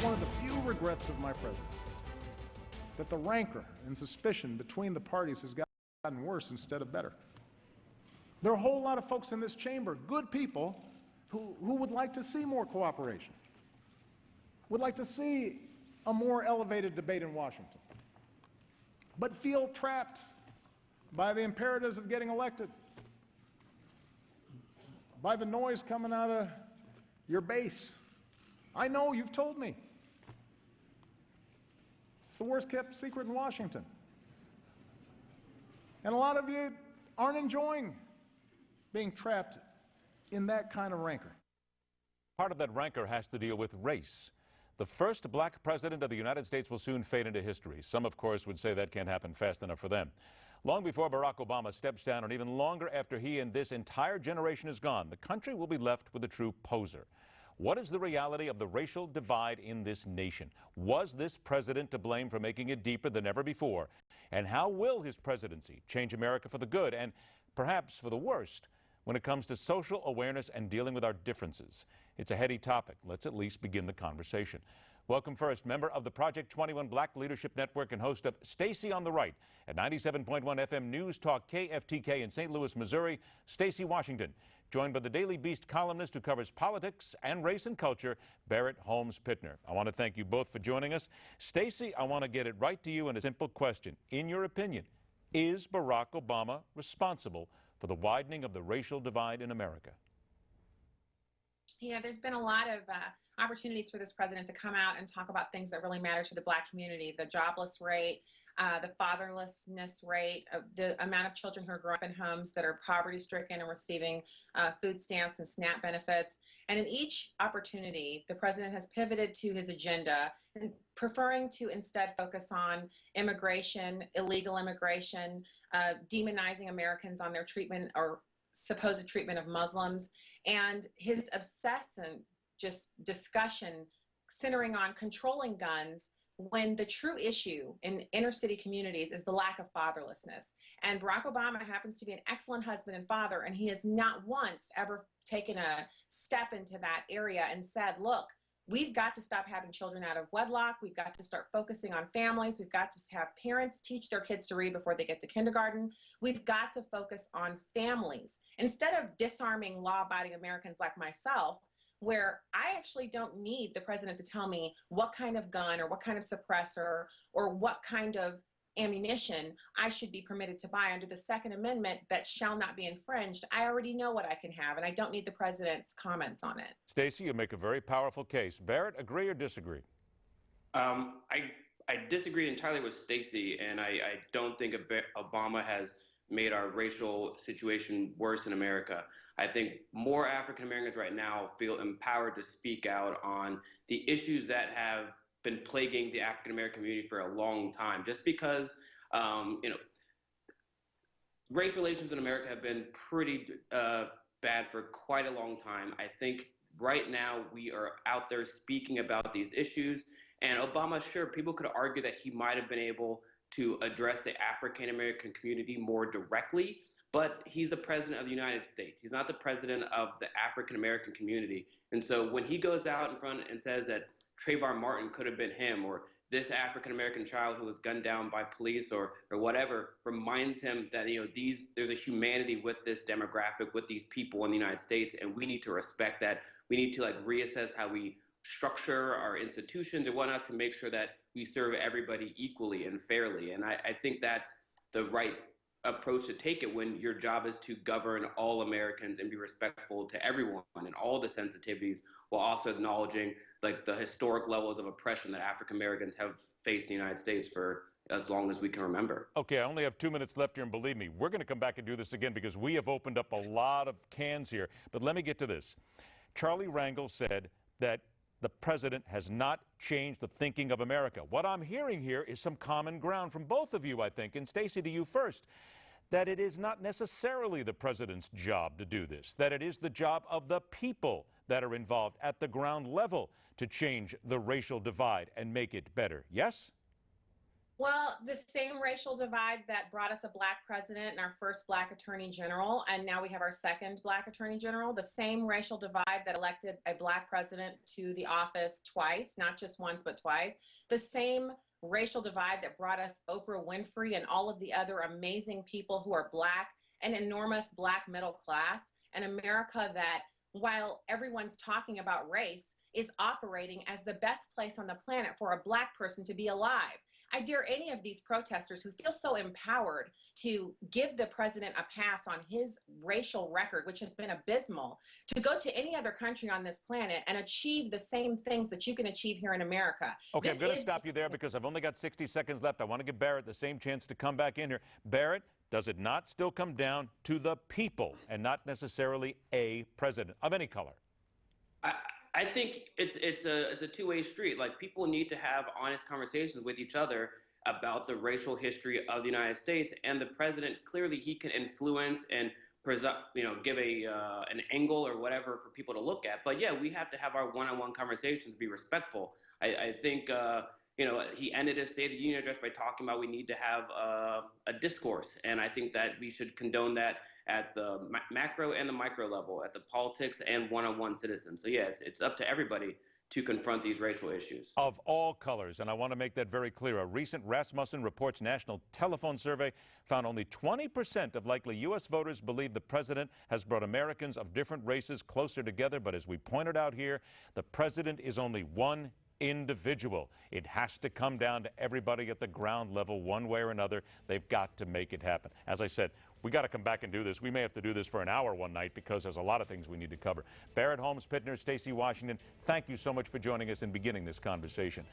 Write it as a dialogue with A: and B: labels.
A: one of the few regrets of my presidency, that the rancor and suspicion between the parties has gotten worse instead of better. There are a whole lot of folks in this chamber, good people, who would like to see more cooperation, would like to see a more elevated debate in Washington, but feel trapped by the imperatives of getting elected, by the noise coming out of your base. I know, you've told me. It's the worst kept secret in Washington. And a lot of you aren't enjoying being trapped in that kind of rancor.
B: Part of that rancor has to deal with race. The first black president of the United States will soon fade into history. Some, of course, would say that can't happen fast enough for them. Long before Barack Obama steps down, and even longer after he and this entire generation is gone, the country will be left with a true poser. What is the reality of the racial divide in this nation? Was this president to blame for making it deeper than ever before? And how will his presidency change America for the good and perhaps for the worst when it comes to social awareness and dealing with our differences? It's a heady topic. Let's at least begin the conversation. Welcome first, member of the Project 21 Black Leadership Network and host of Stacy on the Right at 97.1 FM News Talk KFTK in St. Louis, Missouri, Stacy Washington, joined by the Daily Beast columnist who covers politics and race and culture, Barrett Holmes-Pittner. I want to thank you both for joining us. Stacy, I want to get it right to you in a simple question. In your opinion, is Barack Obama responsible for the widening of the racial divide in America?
C: Yeah, there's been a lot of opportunities for this president to come out and talk about things that really matter to the Black community: the jobless rate, the fatherlessness rate, the amount of children who are growing up in homes that are poverty-stricken and receiving food stamps and SNAP benefits. And in each opportunity, the president has pivoted to his agenda and preferring to instead focus on immigration, illegal immigration, demonizing Americans on their treatment or supposed treatment of Muslims, and his obsessive just discussion centering on controlling guns, when the true issue in inner city communities is the lack of fatherlessness. And Barack Obama happens to be an excellent husband and father, and he has not once ever taken a step into that area and said, look, we've got to stop having children out of wedlock. We've got to start focusing on families. We've got to have parents teach their kids to read before they get to kindergarten. We've got to focus on families instead of disarming law-abiding Americans like myself, where I actually don't need the president to tell me what kind of gun or what kind of suppressor or what kind of ammunition I should be permitted to buy under the Second Amendment that shall not be infringed. I already know what I can have, and I don't need the president's comments on it.
B: Stacy, you make a very powerful case. Barrett, agree or disagree?
D: I disagree entirely with Stacy, and I don't think Obama has made our racial situation worse in America. I think more African Americans right now feel empowered to speak out on the issues that have been plaguing the African American community for a long time. Just because, race relations in America have been pretty bad for quite a long time. I think right now we are out there speaking about these issues. And Obama, sure, people could argue that he might have been able to address the African American community more directly, but he's the president of the United States. He's not the president of the African American community. And so when he goes out in front and says that Trayvon Martin could have been him, or this African American child who was gunned down by police or whatever, reminds him that there's a humanity with this demographic, with these people in the United States, and we need to respect that. We need to reassess how we structure our institutions and whatnot to make sure that we serve everybody equally and fairly. And I think that's the right approach to take it when your job is to govern all Americans and be respectful to everyone and all the sensitivities, while also acknowledging the historic levels of oppression that African Americans have faced in the United States for as long as we can remember.
B: Okay, I only have 2 minutes left here, and believe me, we're going to come back and do this again because we have opened up a lot of cans here. But let me get to this. Charlie Rangel said that the president has not changed the thinking of America. What I'm hearing here is some common ground from both of you, I think. And Stacy, to you first, that it is not necessarily the president's job to do this, that it is the job of the people that are involved at the ground level to change the racial divide and make it better. Yes?
C: Well, the same racial divide that brought us a black president and our first black attorney general, and now we have our second black attorney general, the same racial divide that elected a black president to the office twice, not just once, but twice, the same racial divide that brought us Oprah Winfrey and all of the other amazing people who are black, an enormous black middle class, an America that, while everyone's talking about race, is operating as the best place on the planet for a black person to be alive. I dare any of these protesters who feel so empowered to give the president a pass on his racial record, which has been abysmal, to go to any other country on this planet and achieve the same things that you can achieve here in America.
B: Okay, I'm going to stop you there because I've only got 60 seconds left. I want to give Barrett the same chance to come back in here. Barrett, does it not still come down to the people and not necessarily a president of any color?
D: I think it's a two-way street. Like, people need to have honest conversations with each other about the racial history of the United States, and the president, clearly he can influence and give an angle or whatever for people to look at. But yeah, we have to have our one-on-one conversations, be respectful. I think he ended his State of the Union address by talking about we need to have a discourse, and I think that we should condone that at the macro and the micro level, at the politics and one-on-one citizens. So yeah, it's up to everybody to confront these racial issues.
B: Of all colors, and I want to make that very clear. A recent Rasmussen Reports national telephone survey found only 20% of likely U.S. voters believe the president has brought Americans of different races closer together. But as we pointed out here, the president is only one individual. It has to come down to everybody at the ground level one way or another. They've got to make it happen. As I said, we got to come back and do this. We may have to do this for an hour one night because there's a lot of things we need to cover. Barrett Holmes Pittner, Stacy Washington, thank you so much for joining us and beginning this conversation.